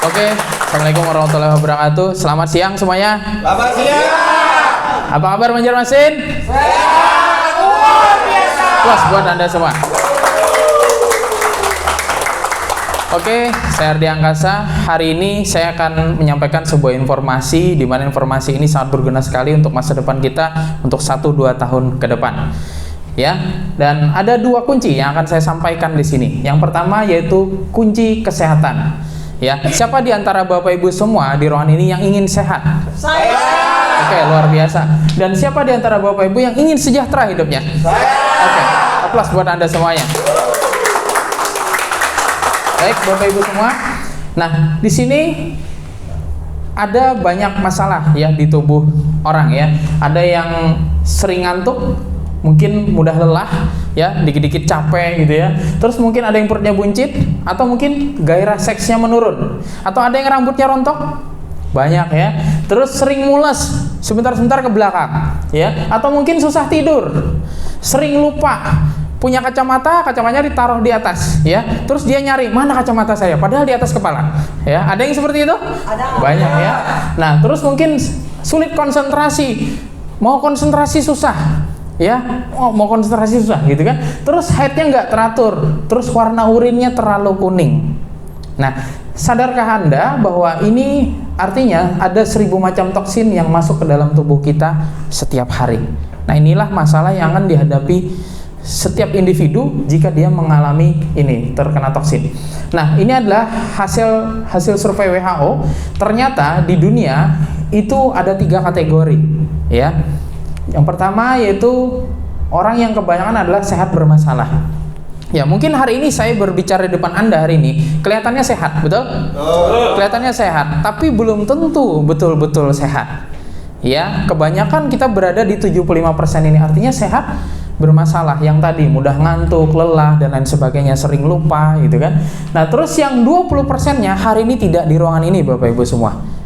Oke, Assalamualaikum warahmatullahi wabarakatuh. Selamat siang semuanya. Selamat siang. Apa kabar Banjarmasin? Sehat luar biasa. Puas buat Anda semua. Oke, saya Ardi Angkasa. Hari ini saya akan menyampaikan sebuah informasi di mana informasi ini sangat berguna sekali untuk masa depan kita untuk 1-2 tahun ke depan. Ya, dan ada 2 kunci yang akan saya sampaikan di sini. Yang pertama yaitu kunci kesehatan. Ya, siapa di antara Bapak Ibu semua di ruangan ini yang ingin sehat? Saya. Oke, luar biasa. Dan siapa di antara Bapak Ibu yang ingin sejahtera hidupnya? Saya. Oke, aplaus buat Anda semuanya. Baik, Bapak Ibu semua. Nah, di sini ada banyak masalah ya di tubuh orang ya. Ada yang sering ngantuk, mungkin mudah lelah ya, dikit-dikit capek gitu ya. Terus mungkin ada yang perutnya buncit, atau mungkin gairah seksnya menurun, atau ada yang rambutnya rontok, banyak ya. Terus sering mules, sebentar-sebentar ke belakang ya, atau mungkin susah tidur, sering lupa, punya kacamata, kacamanya ditaruh di atas ya. Terus dia nyari, mana kacamata saya, padahal di atas kepala ya. Ada yang seperti itu? Ada. Banyak ya. Nah, terus mungkin sulit konsentrasi, mau konsentrasi susah ya, mau konsentrasi susah gitu kan. Terus haidnya nggak teratur, terus warna urinnya terlalu kuning. Nah, sadarkah Anda bahwa ini artinya ada 1000 macam toksin yang masuk ke dalam tubuh kita setiap hari. Nah, inilah masalah yang akan dihadapi setiap individu jika dia mengalami ini, terkena toksin. Nah, ini adalah hasil survei WHO. Ternyata di dunia itu ada 3 kategori ya. Yang pertama yaitu orang yang kebanyakan adalah sehat bermasalah. Ya, mungkin hari ini saya berbicara di depan Anda hari ini, kelihatannya sehat, betul? Kelihatannya sehat, tapi belum tentu betul-betul sehat. Ya, kebanyakan kita berada di 75% ini, artinya sehat bermasalah. Yang tadi mudah ngantuk, lelah dan lain sebagainya, sering lupa gitu kan. Nah, terus yang 20%-nya hari ini tidak di ruangan ini Bapak Ibu semua.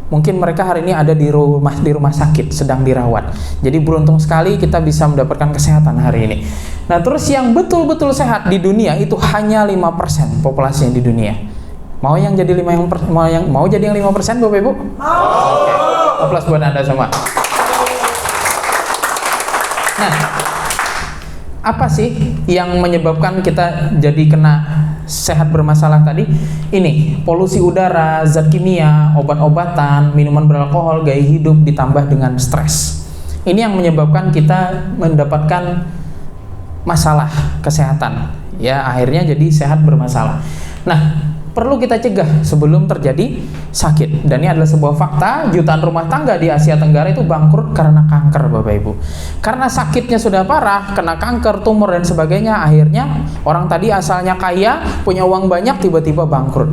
Mungkin mereka hari ini ada di rumah sakit, sedang dirawat. Jadi beruntung sekali kita bisa mendapatkan kesehatan hari ini. Nah, terus yang betul-betul sehat di dunia itu hanya 5% populasi di dunia. Mau yang jadi 5% Bapak Ibu? Oke. Aplaus buat Anda semua. Nah, apa sih yang menyebabkan kita jadi kena sehat bermasalah tadi? Ini polusi udara, zat kimia, obat-obatan, minuman beralkohol, gaya hidup ditambah dengan stres. Ini yang menyebabkan kita mendapatkan masalah kesehatan ya, akhirnya jadi sehat bermasalah. Nah, perlu kita cegah sebelum terjadi sakit. Dan ini adalah sebuah fakta, jutaan rumah tangga di Asia Tenggara itu bangkrut karena kanker Bapak Ibu. Karena sakitnya sudah parah, kena kanker, tumor dan sebagainya, akhirnya orang tadi asalnya kaya, punya uang banyak, tiba-tiba bangkrut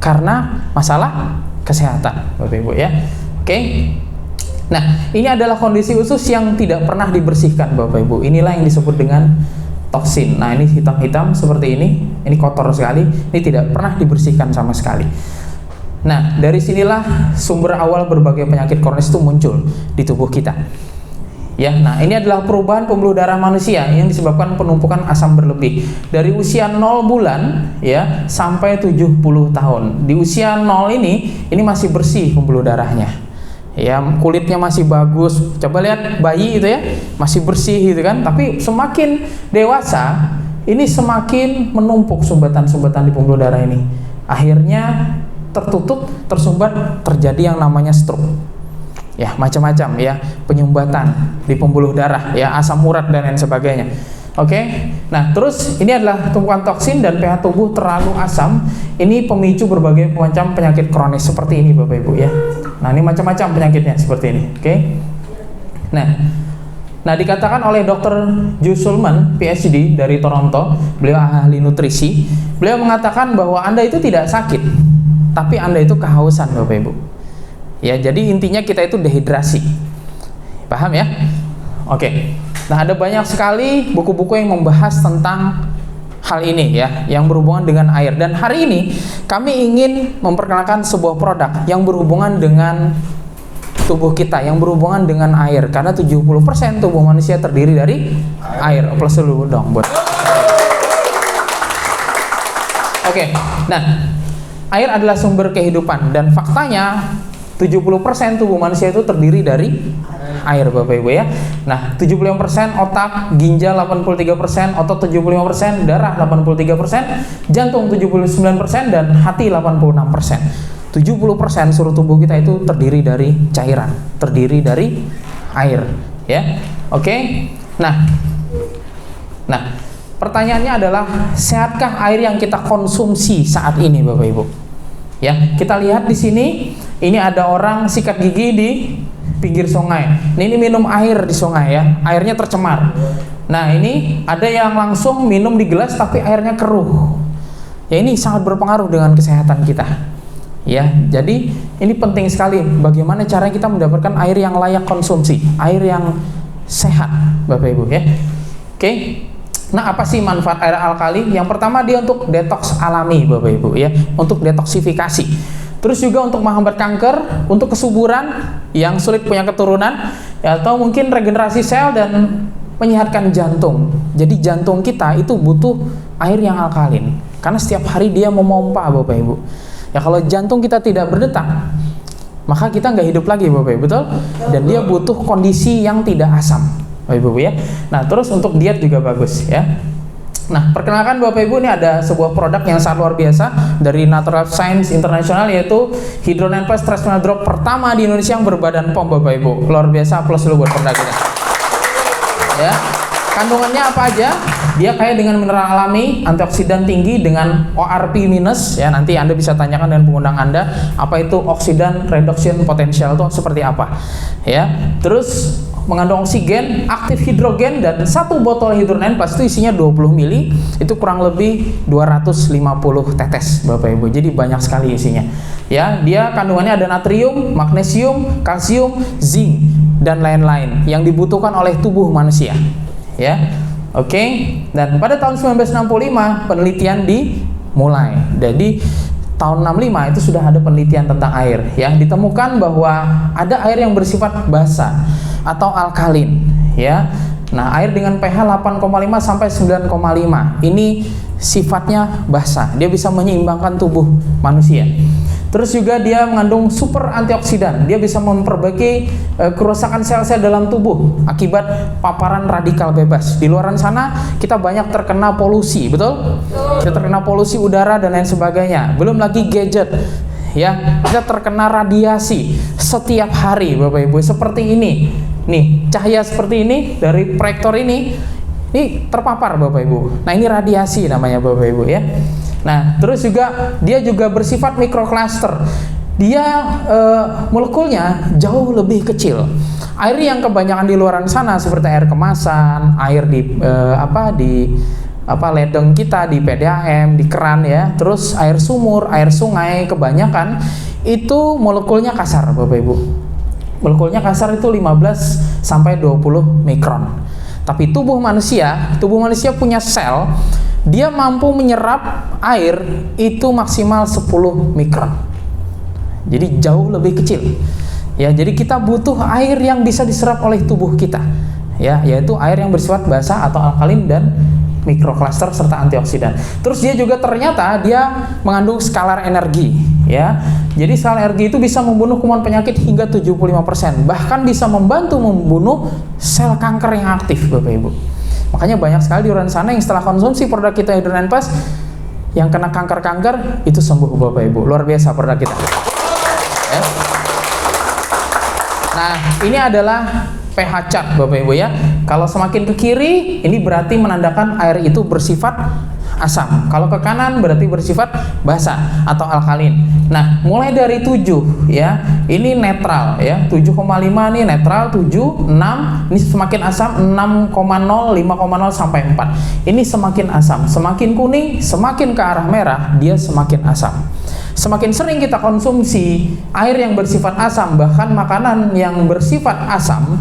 karena masalah kesehatan Bapak Ibu ya. Oke. Nah, ini adalah kondisi usus yang tidak pernah dibersihkan Bapak Ibu. Inilah yang disebut dengan toksin. Nah, ini hitam-hitam seperti ini kotor sekali, ini tidak pernah dibersihkan sama sekali. Nah, dari sinilah sumber awal berbagai penyakit kronis itu muncul di tubuh kita. Ya, nah ini adalah perubahan pembuluh darah manusia yang disebabkan penumpukan asam berlebih dari usia 0 bulan ya sampai 70 tahun. Di usia 0 ini masih bersih pembuluh darahnya. Ya, kulitnya masih bagus. Coba lihat bayi itu ya, masih bersih gitu kan. Tapi semakin dewasa, ini semakin menumpuk sumbatan-sumbatan di pembuluh darah ini. Akhirnya tertutup, tersumbat, terjadi yang namanya stroke. Ya, macam-macam ya, penyumbatan di pembuluh darah, ya, asam urat dan lain sebagainya. Oke. Nah, terus ini adalah tumpukan toksin dan pH tubuh terlalu asam. Ini pemicu berbagai macam penyakit kronis seperti ini Bapak Ibu ya. Nah, ini macam-macam penyakitnya seperti ini. Oke. Nah, dikatakan oleh Dr. Joe Sulman, PhD dari Toronto, beliau ahli nutrisi. Beliau mengatakan bahwa Anda itu tidak sakit, tapi Anda itu kehausan Bapak Ibu. Ya, jadi intinya kita itu dehidrasi. Paham ya? Oke. Nah, ada banyak sekali buku-buku yang membahas tentang hal ini ya, yang berhubungan dengan air. Dan hari ini kami ingin memperkenalkan sebuah produk yang berhubungan dengan tubuh kita, yang berhubungan dengan air. Karena 70% tubuh manusia terdiri dari air. Plus dulu dong buat. Oke. Nah, air adalah sumber kehidupan dan faktanya 70% tubuh manusia itu terdiri dari air, Bapak Ibu ya. Nah, 75% otak, ginjal 83%, otot 75%, darah 83%, jantung 79% dan hati 86%. 70% seluruh tubuh kita itu terdiri dari cairan, terdiri dari air, ya. Oke. Nah, pertanyaannya adalah sehatkah air yang kita konsumsi saat ini, Bapak Ibu? Ya, kita lihat di sini, ini ada orang sikat gigi di pinggir sungai. Nah, ini minum air di sungai ya, airnya tercemar. Nah, ini ada yang langsung minum di gelas tapi airnya keruh. Ya, ini sangat berpengaruh dengan kesehatan kita. Ya, jadi ini penting sekali bagaimana caranya kita mendapatkan air yang layak konsumsi, air yang sehat, Bapak Ibu ya. Oke. Nah, apa sih manfaat air alkali? Yang pertama, dia untuk detoks alami, Bapak Ibu ya, untuk detoksifikasi. Terus juga untuk menghambat kanker, untuk kesuburan yang sulit punya keturunan, ya, atau mungkin regenerasi sel dan menyehatkan jantung. Jadi jantung kita itu butuh air yang alkalin, karena setiap hari dia memompa, Bapak Ibu. Ya, kalau jantung kita tidak berdetak, maka kita nggak hidup lagi, Bapak Ibu, betul? Dan dia butuh kondisi yang tidak asam, Bapak Ibu ya. Nah, terus untuk diet juga bagus ya. Nah, perkenalkan Bapak Ibu, ini ada sebuah produk yang sangat luar biasa dari Natural Science International, yaitu Hydro 9 Plus Trash Mineral Drop pertama di Indonesia yang berbadan POM, Bapak Ibu. Luar biasa, plus dulu buat produk kita. Ya. Kandungannya apa aja? Dia kaya dengan mineral alami, antioksidan tinggi dengan ORP minus ya. Nanti Anda bisa tanyakan dengan pengundang Anda apa itu oksidan reduction potential itu seperti apa. Ya. Terus mengandung oksigen, aktif hidrogen, dan satu botol Hydro 9 Plus itu isinya 20 ml, itu kurang lebih 250 tetes, Bapak Ibu. Jadi banyak sekali isinya. Ya, dia kandungannya ada natrium, magnesium, kalsium, zinc dan lain-lain yang dibutuhkan oleh tubuh manusia. Ya. Oke. Dan pada tahun 1965 penelitian dimulai. Jadi tahun 65 itu sudah ada penelitian tentang air ya. Ditemukan bahwa ada air yang bersifat basa atau alkalin ya. Nah, air dengan pH 8,5 sampai 9,5 ini sifatnya basa. Dia bisa menyeimbangkan tubuh manusia. Terus juga dia mengandung super antioksidan. Dia bisa memperbaiki kerusakan sel-sel dalam tubuh akibat paparan radikal bebas. Di luar sana kita banyak terkena polusi, betul? Kita terkena polusi udara dan lain sebagainya. Belum lagi gadget. Ya, kita terkena radiasi setiap hari, Bapak Ibu. Seperti ini. Nih, cahaya seperti ini dari proyektor ini terpapar, Bapak Ibu. Nah, ini radiasi namanya, Bapak Ibu ya. Nah, terus juga dia juga bersifat mikrokluster. Dia molekulnya jauh lebih kecil. Air yang kebanyakan di luaran sana seperti air kemasan, air di ledeng kita, di PDAM, di keran ya. Terus air sumur, air sungai kebanyakan itu molekulnya kasar, Bapak Ibu. Molekulnya kasar itu 15 sampai 20 mikron. Tapi tubuh manusia punya sel, dia mampu menyerap air itu maksimal 10 mikron. Jadi jauh lebih kecil. Ya, jadi kita butuh air yang bisa diserap oleh tubuh kita. Ya, yaitu air yang bersifat basa atau alkalin dan mikrokluster serta antioksidan. Terus dia juga ternyata dia mengandung skalar energi, ya. Jadi skalar energi itu bisa membunuh kuman penyakit hingga 75%, bahkan bisa membantu membunuh sel kanker yang aktif, Bapak Ibu. Makanya banyak sekali di luar sana yang setelah konsumsi produk kita Hydro 9 Plus yang kena kanker-kanker itu sembuh, Bapak Ibu. Luar biasa produk kita. Ya. Nah, ini adalah pH chart, Bapak Ibu ya. Kalau semakin ke kiri, ini berarti menandakan air itu bersifat asam. Kalau ke kanan berarti bersifat basa atau alkalin. Nah, mulai dari 7 ya, ini netral ya. 7,5 nih netral, 7, 6 ini semakin asam, 6,0, 5,0 sampai 4. Ini semakin asam. Semakin kuning, semakin ke arah merah, dia semakin asam. Semakin sering kita konsumsi air yang bersifat asam, bahkan makanan yang bersifat asam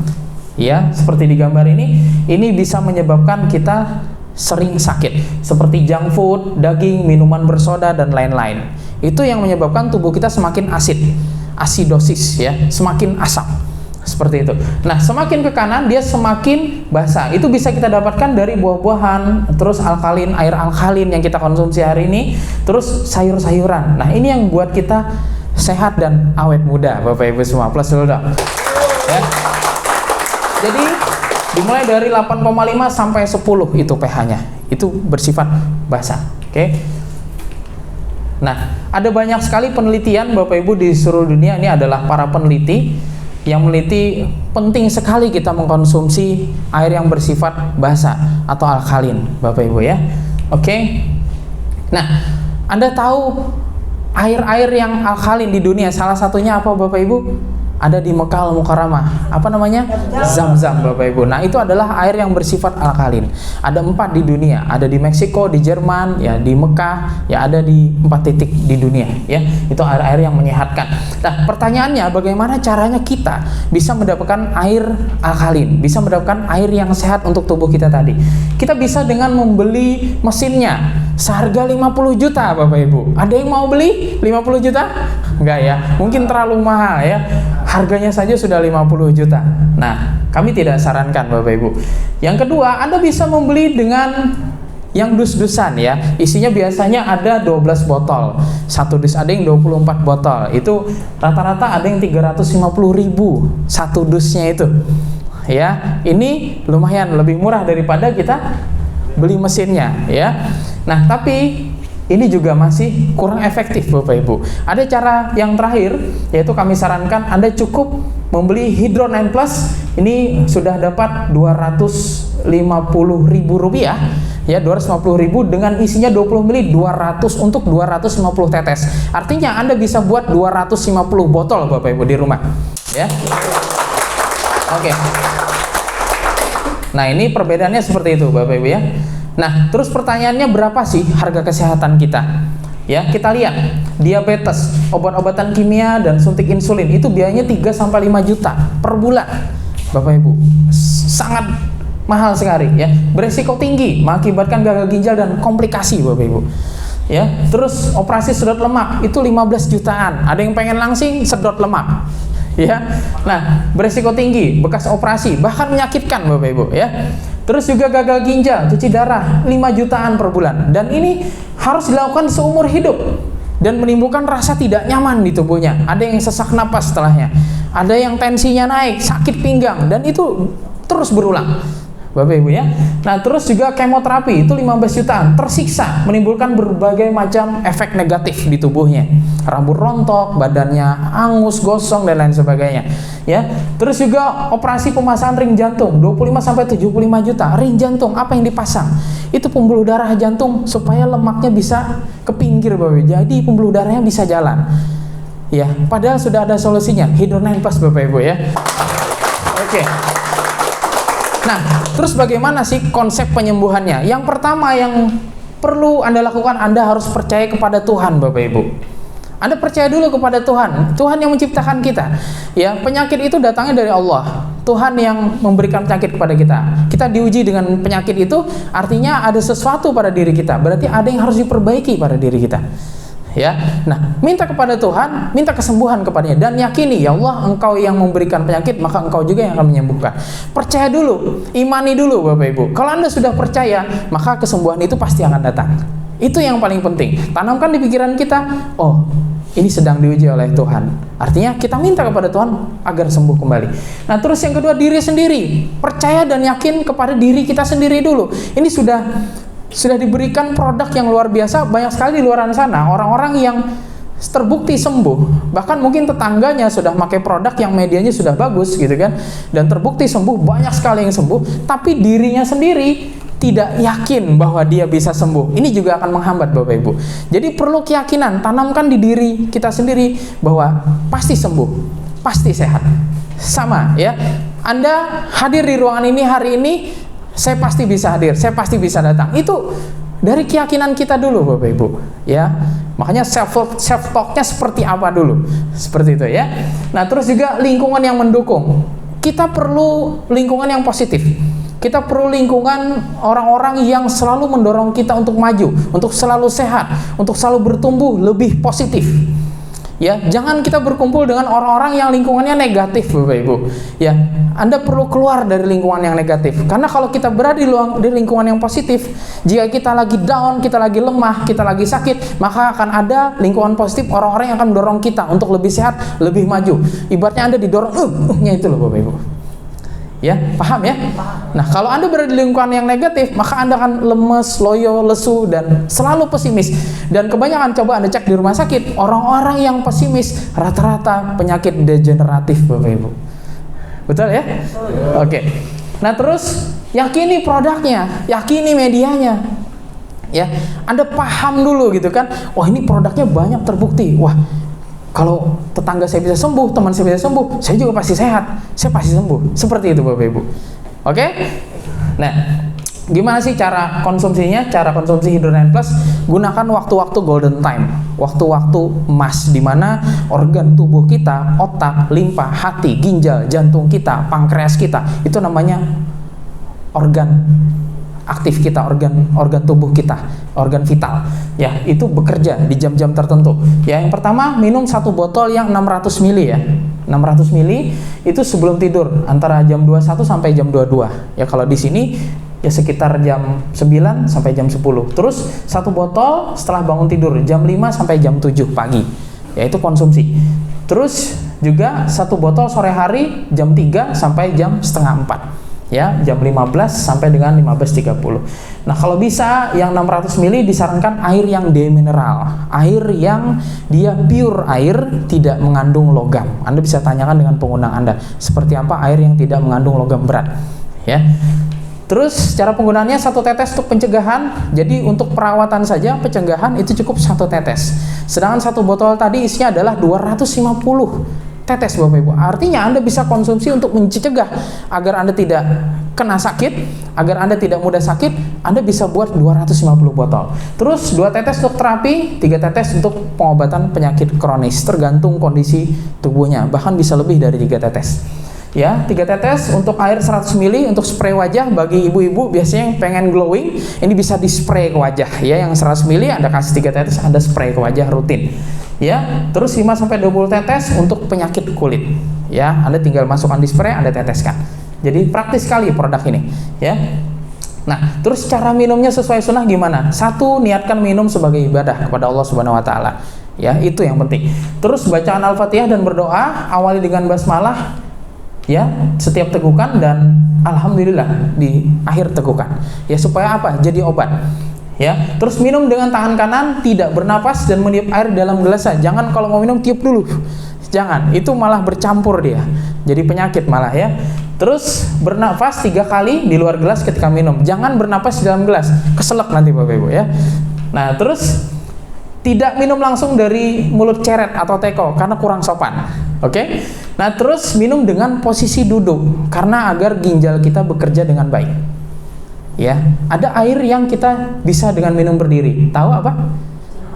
ya, seperti di gambar ini bisa menyebabkan kita sering sakit, seperti junk food, daging, minuman bersoda dan lain-lain. Itu yang menyebabkan tubuh kita semakin asid, asidosis ya, semakin asam. Seperti itu. Nah, semakin ke kanan dia semakin basah. Itu bisa kita dapatkan dari buah-buahan, terus alkalin, air alkalin yang kita konsumsi hari ini, terus sayur-sayuran. Nah, ini yang buat kita sehat dan awet muda, Bapak Ibu semua. Plus dulu dong. Ya. Jadi dimulai dari 8,5 sampai 10 itu pH-nya. Itu bersifat basah. Oke. Nah, ada banyak sekali penelitian Bapak Ibu di seluruh dunia. Ini adalah para peneliti yang meneliti penting sekali kita mengkonsumsi air yang bersifat basah atau alkalin, Bapak Ibu ya. Oke. Nah, Anda tahu air-air yang alkalin di dunia salah satunya apa Bapak Ibu? Ada di Mekah Al-Mukarramah. Apa namanya? Zam-zam, Bapak Ibu. Nah, itu adalah air yang bersifat alkalin. Ada 4 di dunia. Ada di Meksiko, di Jerman, ya di Mekah, ya ada di 4 titik di dunia, ya. Itu air-air yang menyehatkan. Nah, pertanyaannya bagaimana caranya kita bisa mendapatkan air alkalin, bisa mendapatkan air yang sehat untuk tubuh kita tadi? Kita bisa dengan membeli mesinnya seharga 50 juta, Bapak Ibu. Ada yang mau beli 50 juta? Enggak ya, mungkin terlalu mahal ya. Harganya saja sudah 50 juta. Nah, kami tidak sarankan Bapak Ibu. Yang kedua, Anda bisa membeli dengan yang dus-dusan ya. Isinya biasanya ada 12 botol. Satu dus ada yang 24 botol. Itu rata-rata ada yang 350.000 satu dusnya itu. Ya, ini lumayan lebih murah daripada kita beli mesinnya ya. Nah, tapi ini juga masih kurang efektif Bapak Ibu. Ada cara yang terakhir, yaitu kami sarankan Anda cukup membeli Hydro 9 Plus. Ini sudah dapat 250.000 rupiah, ya 250.000 dengan isinya 20 ml 200 untuk 250 tetes. Artinya Anda bisa buat 250 botol Bapak Ibu di rumah, ya. Oke. Nah, ini perbedaannya seperti itu Bapak Ibu ya. Nah, terus pertanyaannya berapa sih harga kesehatan kita? Ya, kita lihat diabetes, obat-obatan kimia dan suntik insulin itu biayanya 3 sampai 5 juta per bulan. Bapak Ibu, sangat mahal sekali ya. Beresiko tinggi, mengakibatkan gagal ginjal dan komplikasi Bapak Ibu. Ya, terus operasi sedot lemak itu 15 jutaan. Ada yang pengen langsing sedot lemak. Ya. Nah, beresiko tinggi, bekas operasi, bahkan menyakitkan Bapak Ibu ya. Terus juga gagal ginjal, cuci darah 5 jutaan per bulan. Dan ini harus dilakukan seumur hidup dan menimbulkan rasa tidak nyaman di tubuhnya. Ada yang sesak napas setelahnya. Ada yang tensinya naik, sakit pinggang, dan itu terus berulang. Bapak Ibu ya. Nah, terus juga kemoterapi itu 15 jutaan, tersiksa, menimbulkan berbagai macam efek negatif di tubuhnya. Rambut rontok, badannya angus, gosong dan lain sebagainya. Ya. Terus juga operasi pemasangan ring jantung 25 sampai 75 juta. Ring jantung apa yang dipasang? Itu pembuluh darah jantung supaya lemaknya bisa ke pinggir Bapak Ibu. Jadi pembuluh darahnya bisa jalan. Ya, padahal sudah ada solusinya. Hydro 9 Plus Bapak Ibu ya. Oke. Nah, terus bagaimana sih konsep penyembuhannya? Yang pertama yang perlu Anda lakukan, Anda harus percaya kepada Tuhan Bapak Ibu. Anda percaya dulu kepada Tuhan. Tuhan yang menciptakan kita. Ya, penyakit itu datangnya dari Allah. Tuhan yang memberikan penyakit kepada kita. Kita diuji dengan penyakit itu, artinya ada sesuatu pada diri kita. Berarti ada yang harus diperbaiki pada diri kita. Ya, nah, minta kepada Tuhan, minta kesembuhan kepadanya, dan yakini, ya Allah, Engkau yang memberikan penyakit, maka Engkau juga yang akan menyembuhkan. Percaya dulu, imani dulu Bapak Ibu. Kalau Anda sudah percaya, maka kesembuhan itu pasti akan datang. Itu yang paling penting. Tanamkan di pikiran kita, oh, ini sedang diuji oleh Tuhan. Artinya kita minta kepada Tuhan agar sembuh kembali. Nah, terus yang kedua, diri sendiri. Percaya dan yakin kepada diri kita sendiri dulu. Ini sudah diberikan produk yang luar biasa, banyak sekali di luar sana orang-orang yang terbukti sembuh, bahkan mungkin tetangganya sudah pakai produk yang medianya sudah bagus gitu kan, dan terbukti sembuh, banyak sekali yang sembuh, tapi dirinya sendiri tidak yakin bahwa dia bisa sembuh. Ini juga akan menghambat Bapak Ibu. Jadi perlu keyakinan, tanamkan di diri kita sendiri bahwa pasti sembuh, pasti sehat. Sama ya, Anda hadir di ruangan ini hari ini, saya pasti bisa hadir, saya pasti bisa datang. Itu dari keyakinan kita dulu Bapak Ibu ya. Makanya self talknya seperti apa dulu, seperti itu ya. Nah, terus juga lingkungan yang mendukung. Kita perlu lingkungan yang positif. Kita perlu lingkungan orang-orang yang selalu mendorong kita untuk maju, untuk selalu sehat, untuk selalu bertumbuh lebih positif. Ya, jangan kita berkumpul dengan orang-orang yang lingkungannya negatif, Bapak Ibu. Ya, Anda perlu keluar dari lingkungan yang negatif. Karena kalau kita berada di lingkungan yang positif, jika kita lagi down, kita lagi lemah, kita lagi sakit, maka akan ada lingkungan positif, orang-orang yang akan mendorong kita untuk lebih sehat, lebih maju. Ibaratnya Anda didorong, nya itu loh Bapak Ibu. Ya, paham ya? Nah, kalau Anda berada di lingkungan yang negatif, maka Anda akan lemes, loyo, lesu, dan selalu pesimis. Dan kebanyakan coba Anda cek di rumah sakit, orang-orang yang pesimis rata-rata penyakit degeneratif, Bapak Ibu. Betul ya? Oke. Nah, terus yakini produknya, yakini medianya. Ya, Anda paham dulu gitu kan. Wah, ini produknya banyak terbukti. Wah, kalau tetangga saya bisa sembuh, teman saya bisa sembuh, saya juga pasti sehat, saya pasti sembuh. Seperti itu Bapak Ibu. Oke? Nah, gimana sih cara konsumsinya? Cara konsumsi Hydro9 Plus, gunakan waktu-waktu golden time, waktu-waktu emas di mana organ tubuh kita, otak, limpa, hati, ginjal, jantung kita, pankreas kita, itu namanya organ aktif kita, organ tubuh kita, organ vital. Ya, itu bekerja di jam-jam tertentu. Ya, yang pertama minum 1 botol yang 600 ml ya. 600 ml itu sebelum tidur antara jam 21 sampai jam 22. Ya, kalau di sini ya sekitar jam 9 sampai jam 10. Terus 1 botol setelah bangun tidur jam 5 sampai jam 7 pagi. Ya, itu konsumsi. Terus juga 1 botol sore hari jam 3 sampai jam setengah 4. Ya, jam 15 sampai dengan 15.30. Nah, kalau bisa yang 600 ml disarankan air yang demineral, air yang dia pure air, tidak mengandung logam. Anda bisa tanyakan dengan pengguna Anda, seperti apa air yang tidak mengandung logam berat. Ya. Terus cara penggunaannya 1 tetes untuk pencegahan. Jadi untuk perawatan saja pencegahan itu cukup 1 tetes. Sedangkan 1 botol tadi isinya adalah 250 tetes Bapak Ibu. Artinya Anda bisa konsumsi untuk mencegah agar Anda tidak kena sakit, agar Anda tidak mudah sakit. Anda bisa buat 250 botol. Terus 2 tetes untuk terapi, 3 tetes untuk pengobatan penyakit kronis, tergantung kondisi tubuhnya. Bahkan bisa lebih dari 3 tetes. Ya, 3 tetes untuk air 100 ml untuk spray wajah. Bagi ibu-ibu biasanya yang pengen glowing, ini bisa di spray ke wajah. Ya, yang 100 ml Anda kasih 3 tetes, Anda spray ke wajah rutin. Ya, terus 5 sampai 20 tetes untuk penyakit kulit. Ya, Anda tinggal masukkan di spray, Anda teteskan. Jadi praktis sekali produk ini, ya. Nah, terus cara minumnya sesuai sunnah gimana? 1, niatkan minum sebagai ibadah kepada Allah Subhanahu wa taala. Ya, itu yang penting. Terus bacaan Al-Fatihah dan berdoa, awali dengan basmalah ya, setiap tegukan, dan alhamdulillah di akhir tegukan. Ya, supaya apa? Jadi obat. Ya, terus minum dengan tangan kanan, tidak bernapas dan meniup air dalam gelas. Jangan kalau mau minum tiup dulu. Jangan, itu malah bercampur dia. Jadi penyakit malah ya. Terus bernafas 3 kali di luar gelas ketika minum. Jangan bernapas di dalam gelas. Keselak nanti Bapak Ibu ya. Nah, terus tidak minum langsung dari mulut ceret atau teko karena kurang sopan. Oke? Nah, terus minum dengan posisi duduk karena agar ginjal kita bekerja dengan baik. Ya, ada air yang kita bisa dengan minum berdiri. Tahu apa?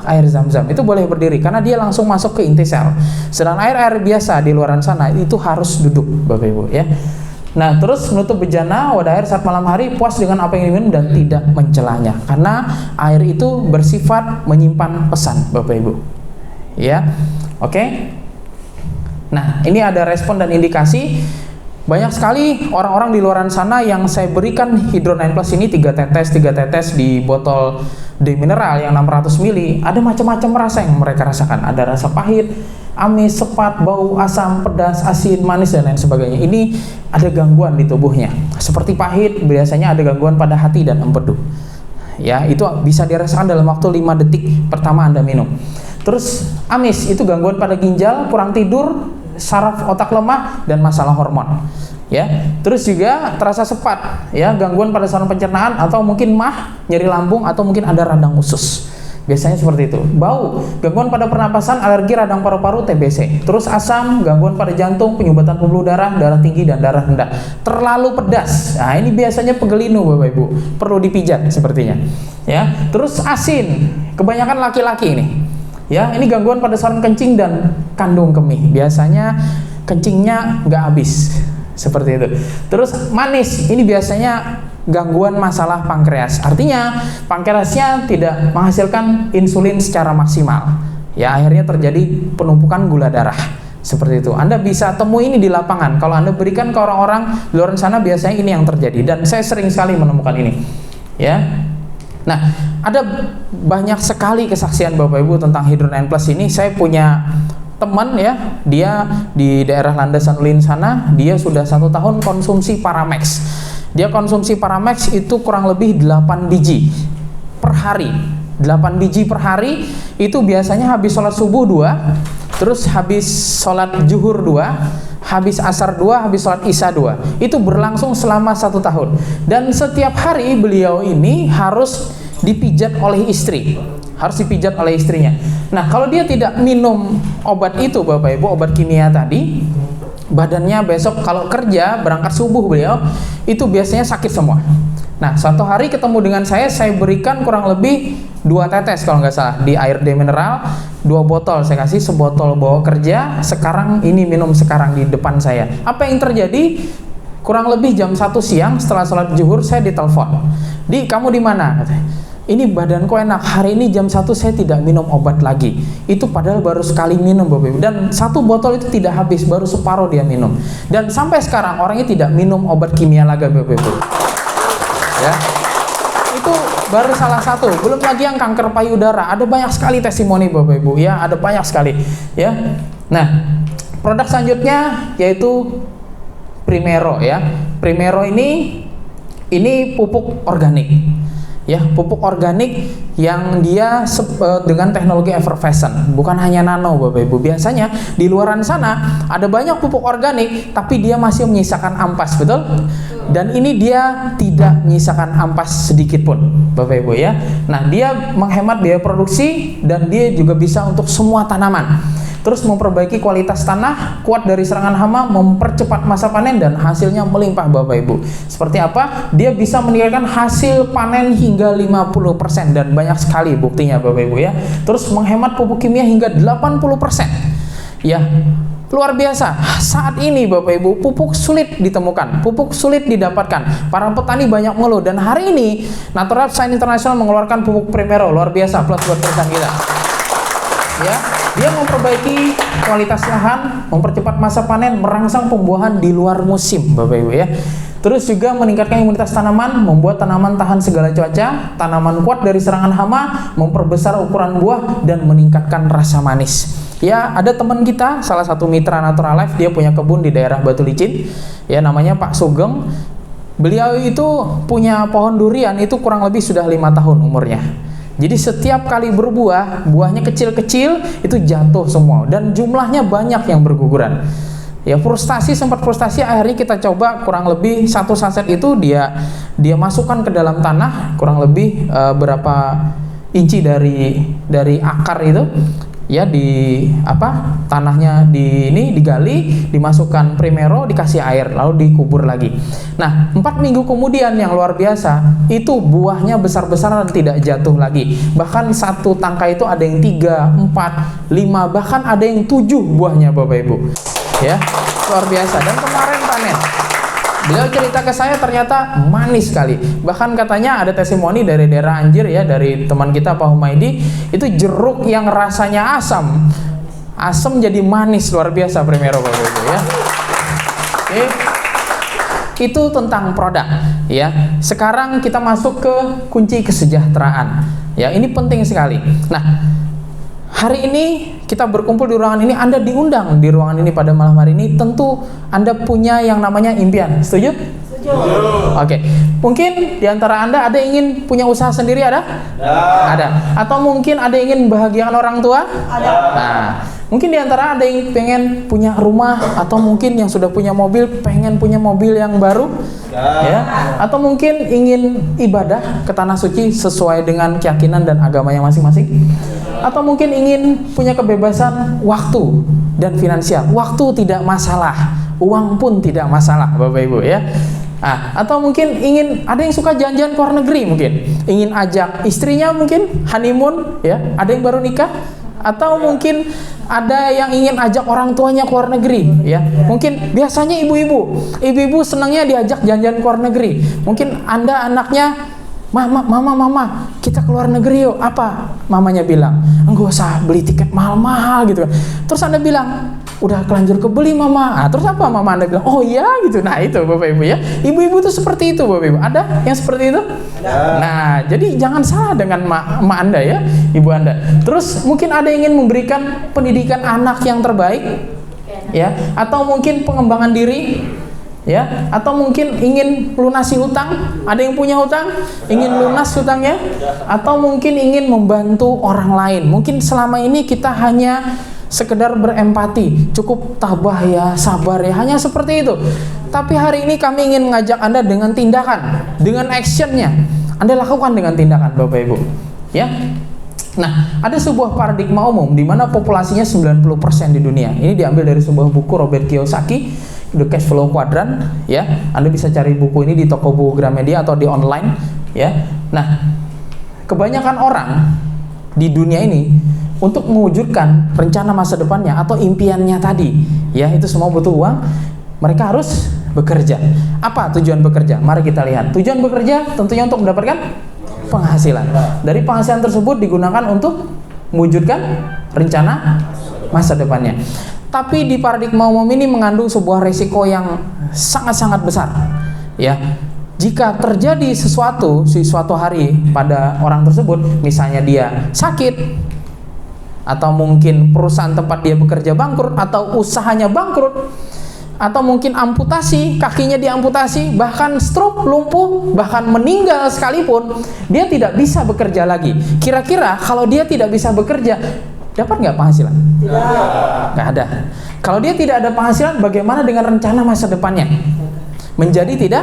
Air Zam-Zam. Itu boleh berdiri karena dia langsung masuk ke inti sel. Sedangkan air biasa di luaran sana itu harus duduk, Bapak Ibu ya. Nah, terus menutup bejana wadah air saat malam hari, puas dengan apa yang diminum dan tidak mencelanya. Karena air itu bersifat menyimpan pesan, Bapak Ibu. Ya. Oke. Nah, ini ada respon dan indikasi. Banyak sekali orang-orang di luaran sana yang saya berikan Hydro9 Plus ini 3 tetes di botol demineral yang 600 ml. Ada macam-macam rasa yang mereka rasakan. Ada rasa pahit, amis, sepat, bau, asam, pedas, asin, manis, dan lain sebagainya. Ini ada gangguan di tubuhnya. Seperti pahit, biasanya ada gangguan pada hati dan empedu. Ya, itu bisa dirasakan dalam waktu 5 detik pertama Anda minum. Terus amis, itu gangguan pada ginjal, kurang tidur, saraf otak lemah, dan masalah hormon. Ya, terus juga terasa sepat, ya, gangguan pada saluran pencernaan atau mungkin mah, nyeri lambung, atau mungkin ada radang usus. Biasanya seperti itu. Bau, gangguan pada pernapasan, alergi, radang paru-paru, TBC. Terus asam, gangguan pada jantung, penyumbatan pembuluh darah, darah tinggi, dan darah rendah. Terlalu pedas. Nah, ini biasanya pegelinu Bapak Ibu. Perlu dipijat sepertinya. Ya, terus asin. Kebanyakan laki-laki ini. Ya, ini gangguan pada saluran kencing dan kandung kemih. Biasanya kencingnya nggak habis. Seperti itu. Terus manis. Ini biasanya gangguan masalah pankreas. Artinya pankreasnya tidak menghasilkan insulin secara maksimal. Ya, akhirnya terjadi penumpukan gula darah. Seperti itu. Anda bisa temui ini di lapangan. Kalau Anda berikan ke orang-orang di luar sana, biasanya ini yang terjadi. Dan saya sering sekali menemukan ini. Ya. Nah, ada banyak sekali kesaksian Bapak Ibu tentang Hydron N+ ini. Saya punya teman ya, dia di daerah Landasan Ulin sana, dia sudah 1 tahun konsumsi Paramex. Dia konsumsi Paramex itu kurang lebih 8 biji per hari. 8 biji per hari itu biasanya habis sholat subuh 2, terus habis sholat zuhur 2, habis asar 2, habis sholat isya 2. Itu berlangsung selama 1 tahun. Dan setiap hari beliau ini harus dipijat oleh istri. Harus dipijat oleh istrinya. Nah, kalau dia tidak minum obat itu Bapak Ibu, obat kimia tadi, badannya besok kalau kerja, berangkat subuh beliau, itu biasanya sakit semua. Nah, suatu hari ketemu dengan saya berikan kurang lebih 2 tetes kalau nggak salah di air demineral, 2 botol saya kasih, sebotol bawa kerja, sekarang ini minum sekarang di depan saya. Apa yang terjadi? Kurang lebih jam 1 siang setelah sholat zuhur saya ditelepon. "Di, kamu di mana?" "Ini badanku enak, hari ini jam 1 saya tidak minum obat lagi." Itu padahal baru sekali minum Bapak Ibu. Dan 1 botol itu tidak habis, baru separuh dia minum. Dan sampai sekarang orangnya tidak minum obat kimia lagi Bapak Ibu. Ya, itu baru salah satu. Belum lagi yang kanker payudara. Ada banyak sekali testimoni Bapak Ibu. Ya, ada banyak sekali. Ya, nah produk selanjutnya yaitu Primero ya. Primero ini pupuk organik. Ya, pupuk organik yang dia dengan teknologi effervescent, bukan hanya nano Bapak Ibu. Biasanya di luaran sana ada banyak pupuk organik tapi dia masih menyisakan ampas, betul? Dan ini dia tidak menyisakan ampas sedikit pun Bapak Ibu ya. Nah, dia menghemat biaya produksi dan dia juga bisa untuk semua tanaman. Terus memperbaiki kualitas tanah, kuat dari serangan hama, mempercepat masa panen, dan hasilnya melimpah Bapak Ibu. Seperti apa? Dia bisa meningkatkan hasil panen hingga 50% dan banyak sekali buktinya Bapak Ibu ya. Terus menghemat pupuk kimia hingga 80%. Ya, luar biasa. Saat ini Bapak Ibu, pupuk sulit ditemukan, pupuk sulit didapatkan. Para petani banyak mengeluh, dan hari ini Natural Science International mengeluarkan pupuk Primero, luar biasa, plus buat perusahaan kita. Ya, dia memperbaiki kualitas lahan, mempercepat masa panen, merangsang pembuahan di luar musim Bapak Ibu ya. Terus juga meningkatkan imunitas tanaman, membuat tanaman tahan segala cuaca, tanaman kuat dari serangan hama, memperbesar ukuran buah, dan meningkatkan rasa manis. Ya, ada teman kita, salah satu mitra Natural Life, dia punya kebun di daerah Batu Licin, ya, namanya Pak Sugeng. Beliau itu punya pohon durian itu kurang lebih sudah 5 tahun umurnya. Jadi setiap kali berbuah, buahnya kecil-kecil itu jatuh semua, dan jumlahnya banyak yang berguguran. Ya, sempat frustasi, akhirnya kita coba kurang lebih 1 saset itu dia masukkan ke dalam tanah, kurang lebih berapa inci dari akar itu. Ya, tanahnya digali, dimasukkan Primero, dikasih air, lalu dikubur lagi. Nah, 4 minggu kemudian yang luar biasa, itu buahnya besar-besaran dan tidak jatuh lagi. Bahkan satu tangkai itu ada yang 3, 4, 5, bahkan ada yang 7 buahnya Bapak Ibu. Ya, luar biasa. Dan kemarin panen, beliau cerita ke saya ternyata manis sekali. Bahkan katanya ada testimoni dari daerah Anjir ya, dari teman kita Pak Humaydi, itu jeruk yang rasanya asam jadi manis, luar biasa Primero Bapak Ibu ya. Oke. Itu tentang produk ya. Sekarang kita masuk ke kunci kesejahteraan. Ya, ini penting sekali. Nah, hari ini kita berkumpul di ruangan ini, Anda diundang di ruangan ini pada malam hari ini, tentu Anda punya yang namanya impian. Setuju? Setuju. Oke. Mungkin di antara Anda ada yang ingin punya usaha sendiri, ada? Ada. Atau mungkin ada yang ingin membahagiakan orang tua? Ada. Nah, mungkin di antara ada yang pengen punya rumah, atau mungkin yang sudah punya mobil pengen punya mobil yang baru, ya. Atau mungkin ingin ibadah ke tanah suci sesuai dengan keyakinan dan agamanya masing-masing. Atau mungkin ingin punya kebebasan waktu dan finansial. Waktu tidak masalah, uang pun tidak masalah Bapak Ibu ya. Atau mungkin ada yang suka jalan-jalan ke luar negeri, mungkin ingin ajak istrinya mungkin honeymoon ya, ada yang baru nikah. Atau mungkin ada yang ingin ajak orang tuanya ke luar negeri ya. Mungkin biasanya ibu-ibu senangnya diajak jalan-jalan ke luar negeri. Mungkin Anda anaknya Mama, kita keluar negeri yuk. Apa? Mamanya bilang, enggak usah beli tiket mahal-mahal gitu kan. Terus Anda bilang, udah kelanjur kebeli Mama. Terus apa Mama Anda bilang? Oh iya gitu. Nah itu Bapak Ibu ya. Ibu-ibu tuh seperti itu Bapak Ibu. Ada yang seperti itu? Nah, jadi jangan salah dengan emak Anda ya, Ibu Anda. Terus mungkin ada yang ingin memberikan pendidikan anak yang terbaik ya, atau mungkin pengembangan diri ya, atau mungkin ingin melunasi hutang. Ada yang punya hutang, ingin lunas hutangnya, atau mungkin ingin membantu orang lain. Mungkin selama ini kita hanya sekedar berempati, cukup tabah ya, sabar ya, hanya seperti itu. Tapi hari ini kami ingin mengajak Anda dengan tindakan, dengan actionnya. Anda lakukan dengan tindakan Bapak Ibu ya. Nah, ada sebuah paradigma umum di mana populasinya 90% di dunia. Ini diambil dari sebuah buku Robert Kiyosaki, The Cash Flow Quadrant ya. Anda bisa cari buku ini di toko buku Gramedia atau di online ya. Nah, kebanyakan orang di dunia ini untuk mewujudkan rencana masa depannya atau impiannya tadi ya, itu semua butuh uang. Mereka harus bekerja. Apa tujuan bekerja? Mari kita lihat. Tujuan bekerja tentunya untuk mendapatkan penghasilan. Dari penghasilan tersebut digunakan untuk mewujudkan rencana masa depannya. Tapi di paradigma umum ini mengandung sebuah resiko yang sangat-sangat besar ya. Jika terjadi suatu hari pada orang tersebut, misalnya dia sakit, atau mungkin perusahaan tempat dia bekerja bangkrut, atau usahanya bangkrut, atau mungkin amputasi, kakinya diamputasi, bahkan stroke, lumpuh, bahkan meninggal sekalipun, dia tidak bisa bekerja lagi. Kira-kira kalau dia tidak bisa bekerja, dapat nggak penghasilan? Nggak ada. Kalau dia tidak ada penghasilan, bagaimana dengan rencana masa depannya? Menjadi tidak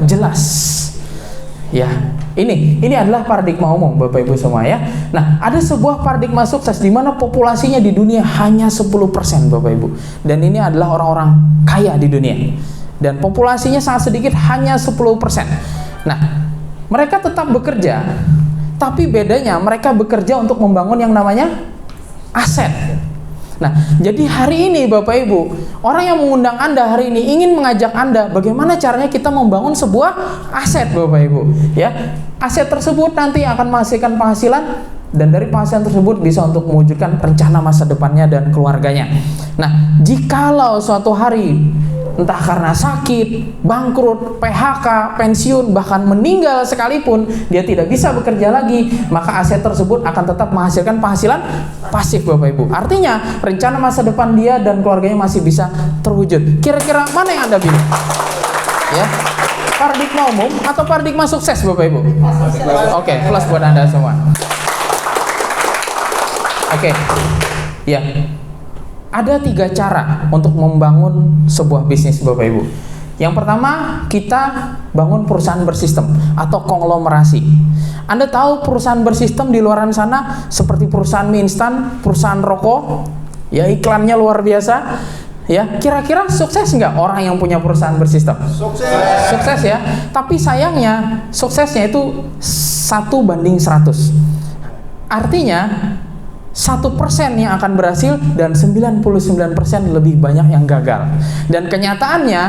jelas. Ya, ini adalah paradigma umum Bapak Ibu semua ya. Nah, ada sebuah paradigma sukses di mana populasinya di dunia hanya 10% Bapak Ibu. Dan ini adalah orang-orang kaya di dunia. Dan populasinya sangat sedikit, hanya 10%. Nah, mereka tetap bekerja, tapi bedanya mereka bekerja untuk membangun yang namanya aset. Nah, jadi hari ini Bapak Ibu, orang yang mengundang Anda hari ini ingin mengajak Anda bagaimana caranya kita membangun sebuah aset Bapak Ibu ya. Aset tersebut nanti akan menghasilkan penghasilan, dan dari penghasilan tersebut bisa untuk mewujudkan rencana masa depannya dan keluarganya. Nah, jikalau suatu hari entah karena sakit, bangkrut, PHK, pensiun, bahkan meninggal sekalipun, dia tidak bisa bekerja lagi, maka aset tersebut akan tetap menghasilkan penghasilan pasif Bapak Ibu. Artinya rencana masa depan dia dan keluarganya masih bisa terwujud. Kira-kira mana yang Anda pilih? Ya, paradigma umum atau paradigma sukses Bapak Ibu? Oke, plus buat Anda semua. Oke, ya. Ada 3 cara untuk membangun sebuah bisnis Bapak Ibu. Yang pertama, kita bangun perusahaan bersistem atau konglomerasi. Anda tahu perusahaan bersistem di luar sana seperti perusahaan mie instan, perusahaan rokok, ya iklannya luar biasa. Ya, kira-kira sukses nggak orang yang punya perusahaan bersistem? Sukses. Sukses ya. Tapi sayangnya suksesnya itu 1:100. Artinya 1% yang akan berhasil dan 99% lebih banyak yang gagal. Dan kenyataannya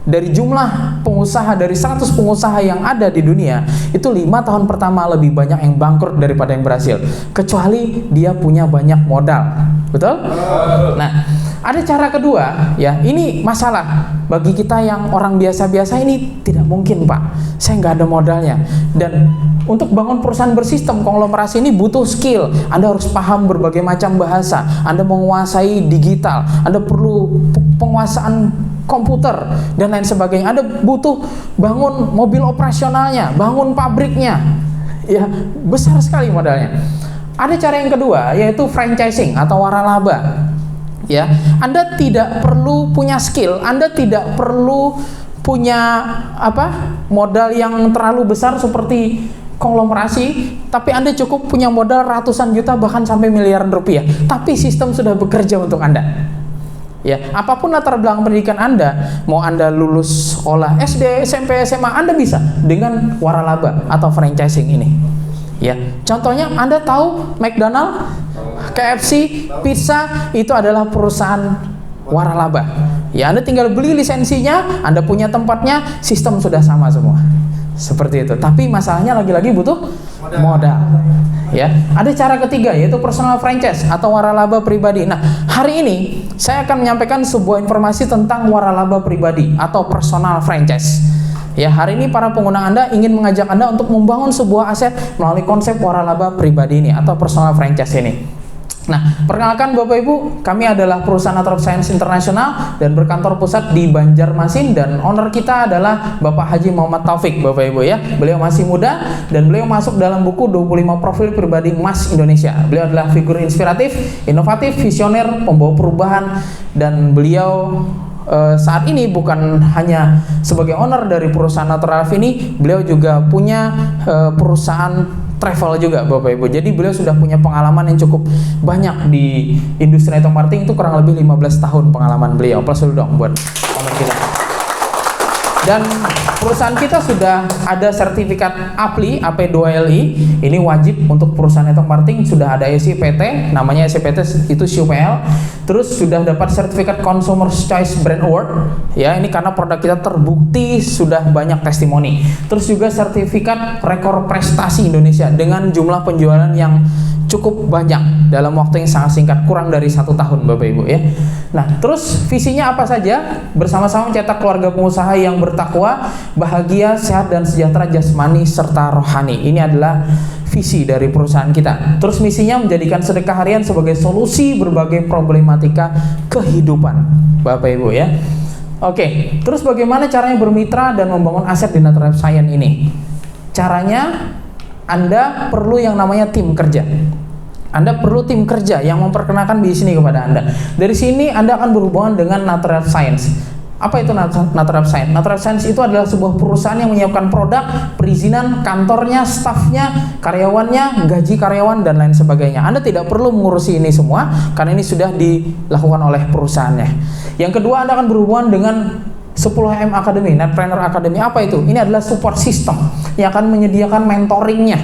dari jumlah pengusaha, dari 100 pengusaha yang ada di dunia, itu 5 tahun pertama lebih banyak yang bangkrut daripada yang berhasil, kecuali dia punya banyak modal. Betul? Nah, ada cara kedua ya. Ini masalah bagi kita yang orang biasa-biasa ini, tidak mungkin Pak, saya nggak ada modalnya. Dan untuk bangun perusahaan bersistem konglomerasi ini butuh skill. Anda harus paham berbagai macam bahasa, Anda menguasai digital, Anda perlu penguasaan komputer dan lain sebagainya. Anda butuh bangun mobil operasionalnya, bangun pabriknya. Ya, besar sekali modalnya. Ada cara yang kedua, yaitu franchising atau waralaba. Ya, Anda tidak perlu punya skill, Anda tidak perlu punya modal yang terlalu besar seperti konglomerasi, tapi Anda cukup punya modal ratusan juta bahkan sampai miliaran rupiah. Tapi sistem sudah bekerja untuk Anda. Ya, apapun latar belakang pendidikan Anda, mau Anda lulus sekolah SD, SMP, SMA, Anda bisa dengan waralaba atau franchising ini. Ya, contohnya Anda tahu McDonald, KFC, pizza itu adalah perusahaan waralaba. Ya, Anda tinggal beli lisensinya, Anda punya tempatnya, sistem sudah sama semua. Seperti itu. Tapi masalahnya lagi-lagi butuh modal. Ya, ada cara ketiga yaitu personal franchise atau waralaba pribadi. Nah, hari ini saya akan menyampaikan sebuah informasi tentang waralaba pribadi atau personal franchise. Ya, hari ini para pengguna Anda ingin mengajak Anda untuk membangun sebuah aset melalui konsep waralaba pribadi ini atau personal franchise ini. Nah, perkenalkan Bapak Ibu, kami adalah perusahaan Natural Science Internasional dan berkantor pusat di Banjarmasin, dan owner kita adalah Bapak Haji Muhammad Taufik, Bapak Ibu ya. Beliau masih muda dan beliau masuk dalam buku 25 profil pribadi emas Indonesia. Beliau adalah figur inspiratif, inovatif, visioner, pembawa perubahan, dan beliau saat ini bukan hanya sebagai owner dari perusahaan Natural Life ini, beliau juga punya perusahaan travel juga Bapak Ibu. Jadi beliau sudah punya pengalaman yang cukup banyak di industri network marketing, itu kurang lebih 15 tahun pengalaman beliau. Plus dulu dong buat owner kita. Dan perusahaan kita sudah ada sertifikat APLI, AP2LI. Ini wajib untuk perusahaan network marketing, sudah ada SIPT, namanya SIPT itu CUPL. Terus sudah dapat sertifikat Consumer Choice Brand Award. Ya, ini karena produk kita terbukti sudah banyak testimoni. Terus juga sertifikat rekor prestasi Indonesia dengan jumlah penjualan yang cukup banyak dalam waktu yang sangat singkat, kurang dari 1 tahun Bapak Ibu ya. Nah, terus visinya apa saja? Bersama-sama mencetak keluarga pengusaha yang bertakwa, bahagia, sehat, dan sejahtera jasmani serta rohani. Ini adalah visi dari perusahaan kita. Terus misinya menjadikan sedekah harian sebagai solusi berbagai problematika kehidupan Bapak Ibu ya. Oke, terus bagaimana caranya bermitra dan membangun aset di Natural Science ini? Caranya, Anda perlu yang namanya tim kerja. Anda perlu tim kerja yang memperkenalkan bisnis ini kepada Anda. Dari sini Anda akan berhubungan dengan Natural Science. Apa itu Natural Science? Natural Science itu adalah sebuah perusahaan yang menyiapkan produk, perizinan, kantornya, stafnya, karyawannya, gaji karyawan, dan lain sebagainya. Anda tidak perlu mengurusi ini semua karena ini sudah dilakukan oleh perusahaannya. Yang kedua, Anda akan berhubungan dengan 10M Academy, Netpreneur Academy. Apa itu? Ini adalah support system yang akan menyediakan mentoringnya,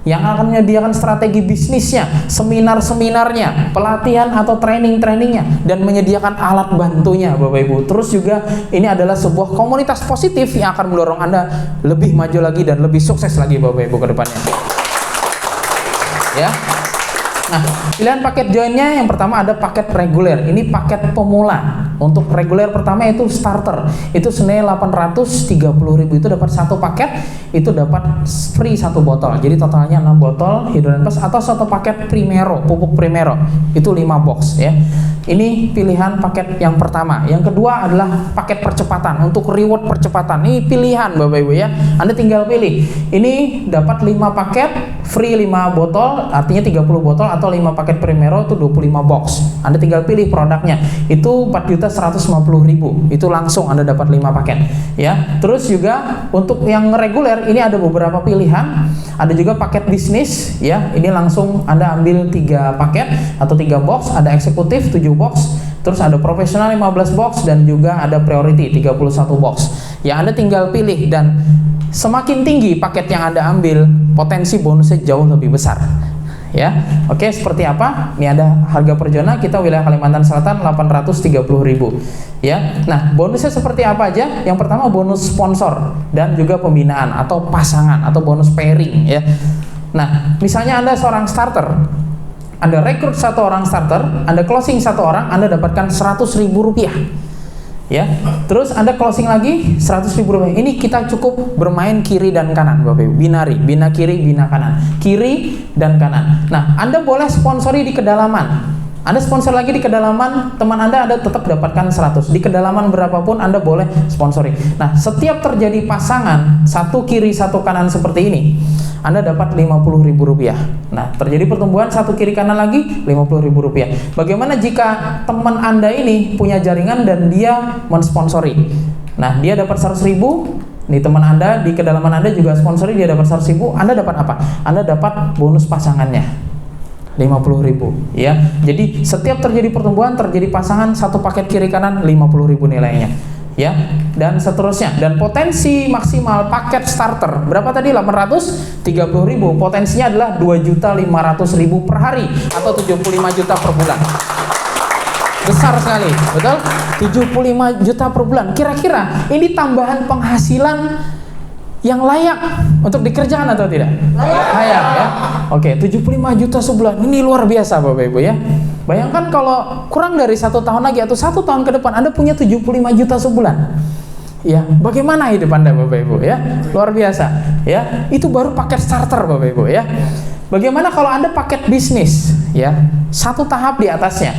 yang akan menyediakan strategi bisnisnya, seminar-seminarnya, pelatihan atau training-trainingnya, dan menyediakan alat bantunya Bapak Ibu. Terus juga ini adalah sebuah komunitas positif yang akan mendorong Anda lebih maju lagi dan lebih sukses lagi Bapak Ibu ke depannya. Ya. Nah, pilihan paket joinnya yang pertama ada paket reguler. Ini paket pemula. Untuk reguler pertama itu starter. Itu senilai 830.000, itu dapat 1 paket, itu dapat free 1 botol. Jadi totalnya 6 botol Hydrogen Plus, atau 1 paket Primero, pupuk Primero. Itu 5 box ya. Ini pilihan paket yang pertama. Yang kedua adalah paket percepatan, untuk reward percepatan. Ini pilihan Bapak Ibu ya. Anda tinggal pilih. Ini dapat 5 paket, free 5 botol, artinya 30 botol, atau 5 paket Primero itu 25 box. Anda tinggal pilih produknya. Itu 4.150.000. Itu langsung Anda dapat 5 paket ya. Terus juga untuk yang reguler ini ada beberapa pilihan. Ada juga paket bisnis ya. Ini langsung Anda ambil 3 paket atau 3 box, ada eksekutif 7 box, terus ada profesional 15 box, dan juga ada priority 31 box. Ya, Anda tinggal pilih, dan semakin tinggi paket yang Anda ambil, potensi bonusnya jauh lebih besar. Ya, oke, seperti apa? Ini ada harga per zona kita wilayah Kalimantan Selatan 830.000. Ya, nah bonusnya seperti apa aja? Yang pertama bonus sponsor dan juga pembinaan atau pasangan atau bonus pairing. Ya, nah misalnya Anda seorang starter, Anda rekrut 1 orang starter, Anda closing 1 orang, Anda dapatkan Rp100.000. Ya, terus Anda closing lagi Rp100.000. Ini kita cukup bermain kiri dan kanan Bapak Ibu, binari, bina kiri, bina kanan, kiri dan kanan. Nah, Anda boleh sponsori di kedalaman. Anda sponsor lagi di kedalaman, teman Anda tetap dapatkan 100. Di kedalaman berapapun Anda boleh sponsori. Nah, setiap terjadi pasangan 1 kiri 1 kanan seperti ini, Anda dapat Rp50.000. Nah, terjadi pertumbuhan 1 kiri kanan lagi Rp50.000. Bagaimana jika teman Anda ini punya jaringan dan dia mensponsori? Nah, dia dapat 100.000. Nih, teman Anda di kedalaman Anda juga sponsori, dia dapat 100.000. Anda dapat apa? Anda dapat bonus pasangannya 50.000 ya. Jadi setiap terjadi pertumbuhan, terjadi pasangan 1 paket kiri kanan 50.000 nilainya ya, dan seterusnya. Dan potensi maksimal paket starter berapa tadi? 830.000. Potensinya adalah 2.500.000 per hari atau 75 juta per bulan. Besar sekali, betul? 75 juta per bulan. Kira-kira ini tambahan penghasilan yang layak untuk dikerjakan atau tidak? Layak ya. Oke, 75 juta sebulan. Ini luar biasa Bapak Ibu ya. Bayangkan kalau kurang dari 1 tahun lagi atau 1 tahun ke depan Anda punya 75 juta sebulan. Ya, bagaimana hidup Anda Bapak Ibu ya? Luar biasa ya. Itu baru paket starter Bapak Ibu ya. Bagaimana kalau Anda paket bisnis ya? 1 tahap di atasnya.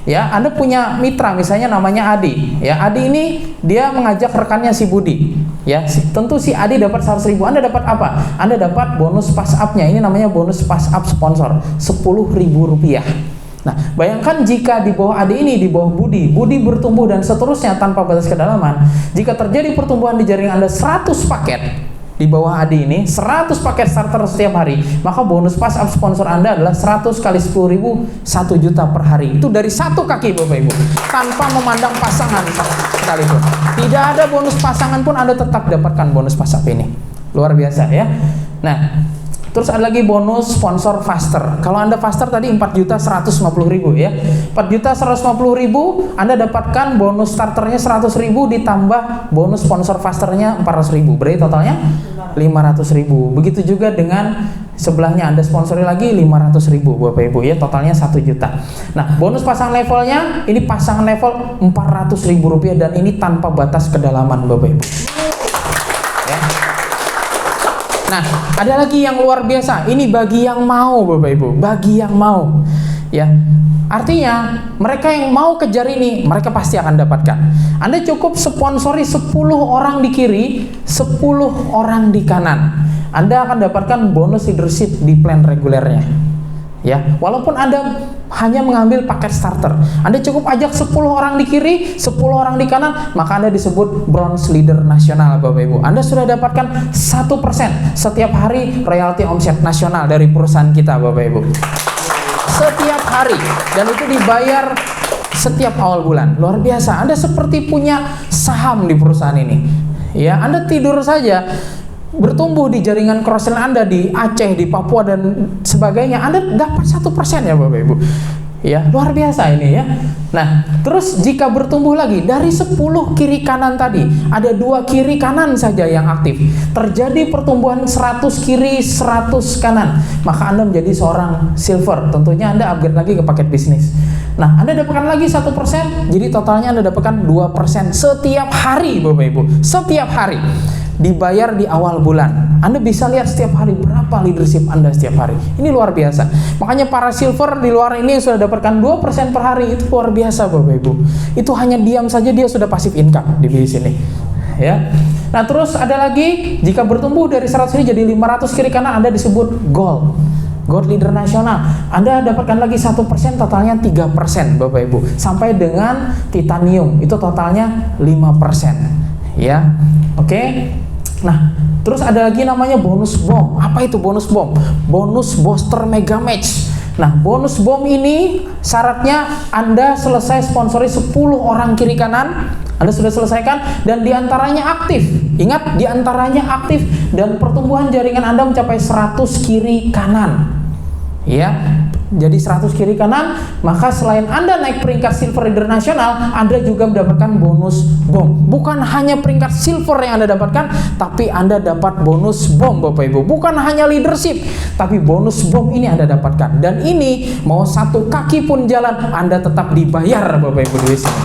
Ya, Anda punya mitra misalnya namanya Adi. Ya, Adi ini dia mengajak rekannya si Budi. Ya, tentu si Adi dapat 100.000. Anda dapat apa? Anda dapat bonus pass up-nya. Ini namanya bonus pass up sponsor, Rp10.000. Nah, bayangkan jika di bawah Adi ini, di bawah Budi bertumbuh dan seterusnya tanpa batas kedalaman. Jika terjadi pertumbuhan di jaringan Anda 100 paket, di bawah Adi ini 100 paket starter setiap hari, maka bonus pass up sponsor Anda adalah 100 kali 10.000, 1 juta per hari. Itu dari 1 kaki Bapak Ibu, tanpa memandang pasangan sekalipun. Tidak ada bonus pasangan pun Anda tetap dapatkan bonus pass up ini. Luar biasa ya. Nah, terus ada lagi bonus sponsor faster. Kalau Anda faster tadi 4.150.000 ya. 4.150.000 Anda dapatkan bonus starternya 100.000 ditambah bonus sponsor fasternya 400.000. Berarti totalnya 500.000. Begitu juga dengan sebelahnya Anda sponsori lagi 500.000 Bapak Ibu ya, totalnya 1 juta. Nah, bonus pasang levelnya ini pasangan level Rp400.000 dan ini tanpa batas kedalaman Bapak Ibu. Ya. Nah, ada lagi yang luar biasa. Ini bagi yang mau Bapak Ibu, bagi yang mau. Ya. Artinya, mereka yang mau kejar ini, mereka pasti akan dapatkan. Anda cukup sponsori 10 orang di kiri, 10 orang di kanan. Anda akan dapatkan bonus leadership di plan regulernya. Ya, walaupun Anda hanya mengambil paket starter, Anda cukup ajak 10 orang di kiri, 10 orang di kanan, maka Anda disebut bronze leader nasional Bapak Ibu. Anda sudah dapatkan 1% setiap hari royalti omset nasional dari perusahaan kita Bapak Ibu. Setiap hari, dan itu dibayar setiap awal bulan. Luar biasa. Anda seperti punya saham di perusahaan ini. Ya, Anda tidur saja bertumbuh di jaringan cross-sell Anda di Aceh, di Papua dan sebagainya, Anda dapat 1% ya Bapak Ibu. Ya, luar biasa ini ya. Nah, terus jika bertumbuh lagi dari 10 kiri kanan tadi, ada 2 kiri kanan saja yang aktif. Terjadi pertumbuhan 100 kiri, 100 kanan. Maka Anda menjadi seorang silver. Tentunya Anda upgrade lagi ke paket bisnis. Nah, Anda dapatkan lagi 1%, jadi totalnya Anda dapatkan 2% setiap hari Bapak Ibu. Setiap hari. Dibayar di awal bulan. Anda bisa lihat setiap hari berapa leadership Anda setiap hari. Ini luar biasa. Makanya para silver di luar ini yang sudah dapatkan 2% per hari, itu luar biasa Bapak Ibu. Itu hanya diam saja dia sudah passive income di sini. Ya. Nah, terus ada lagi, jika bertumbuh dari 100 ini jadi 500 kiri kanan, Anda disebut gold. Gold leader nasional. Anda dapatkan lagi 1%, totalnya 3% Bapak Ibu. Sampai dengan titanium, itu totalnya 5%. Ya. Oke. Nah, terus ada lagi namanya bonus bom. Apa itu bonus bom? Bonus booster mega match. Nah, bonus bom ini syaratnya Anda selesai sponsori 10 orang kiri kanan. Anda sudah selesaikan dan diantaranya aktif. Ingat, diantaranya aktif dan pertumbuhan jaringan Anda mencapai 100 kiri kanan. Ya, jadi 100 kiri kanan, maka selain Anda naik peringkat silver leader nasional, Anda juga mendapatkan bonus bom. Bukan hanya peringkat silver yang Anda dapatkan, tapi Anda dapat bonus bom Bapak Ibu. Bukan hanya leadership, tapi bonus bom ini Anda dapatkan. Dan ini mau 1 kaki pun jalan, Anda tetap dibayar Bapak Ibu di sini.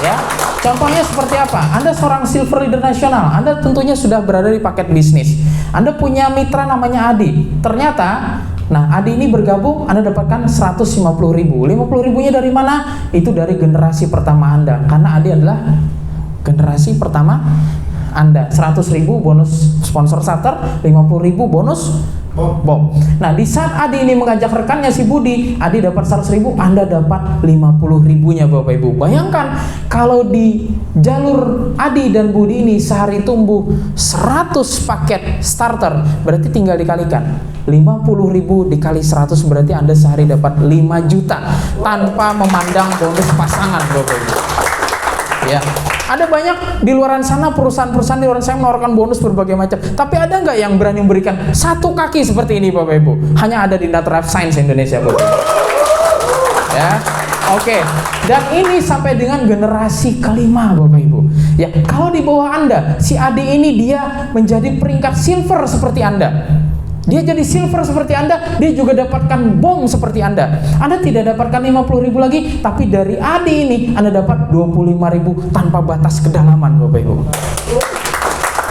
Ya. Contohnya seperti apa? Anda seorang silver leader nasional, Anda tentunya sudah berada di paket bisnis. Anda punya mitra namanya Adi. Ternyata, nah Adi ini bergabung, Anda dapatkan 150.000. 50.000-nya dari mana? Itu dari generasi pertama Anda. Karena Adi adalah generasi pertama Anda. 100.000 bonus sponsor starter, 50.000 bonus bom. Nah, di saat Adi ini mengajak rekannya si Budi, Adi dapat 100.000, Anda dapat 50.000-nya Bapak Ibu. Bayangkan kalau di jalur Adi dan Budi ini sehari tumbuh 100 paket starter, berarti tinggal dikalikan. 50.000 dikali 100 berarti Anda sehari dapat 5 juta tanpa memandang bonus pasangan Bapak Ibu. Ya. Ada banyak di luar sana perusahaan-perusahaan di luar sana menawarkan bonus berbagai macam. Tapi ada nggak yang berani memberikan 1 kaki seperti ini Bapak Ibu? Hanya ada di Natural Science Indonesia Bapak Ibu. Ya. Oke, dan ini sampai dengan generasi kelima Bapak Ibu. Ya, kalau di bawah Anda, si adik ini dia menjadi peringkat silver seperti Anda. Dia jadi silver seperti Anda, dia juga dapatkan bom seperti Anda. Anda tidak dapatkan 50.000 lagi, tapi dari adik ini Anda dapat 25.000 tanpa batas kedalaman Bapak Ibu.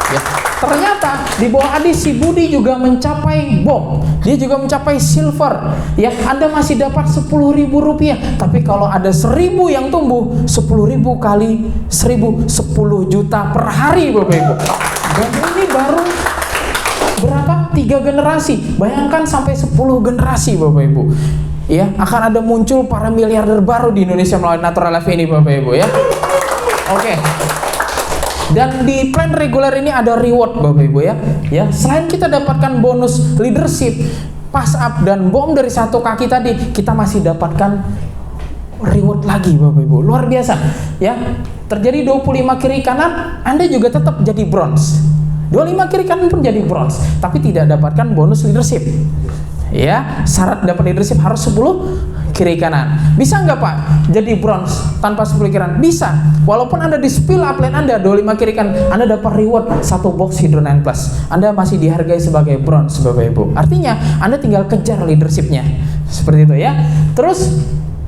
Ya, ternyata di bawah Adi si Budi juga mencapai bom. Dia juga mencapai silver. Ya, Anda masih dapat 10.000 rupiah. Tapi kalau ada 1.000 yang tumbuh, 10.000 kali 1.000, 10 juta per hari Bapak Ibu. Dan ini baru berapa? 3 generasi. Bayangkan sampai 10 generasi Bapak Ibu. Ya, akan ada muncul para miliarder baru di Indonesia melalui Natural Life ini Bapak Ibu ya. Oke. Dan di plan reguler ini ada reward Bapak Ibu ya. Ya, selain kita dapatkan bonus leadership, pass up dan bom dari satu kaki tadi, kita masih dapatkan reward lagi Bapak Ibu. Luar biasa. Ya. Terjadi 25 kiri kanan, Anda juga tetap jadi bronze. 25 kiri kanan pun jadi bronze, tapi tidak dapatkan bonus leadership. Ya, syarat dapat leadership harus 10 kiri kanan. Bisa nggak Pak jadi bronze tanpa 10 kiri kanan? Bisa. Walaupun Anda di spill upline Anda 25 kiri kanan, Anda dapat reward 1 box Hydro 9 Plus. Anda masih dihargai sebagai bronze Bapak Ibu. Artinya Anda tinggal kejar leadershipnya. Seperti itu ya. Terus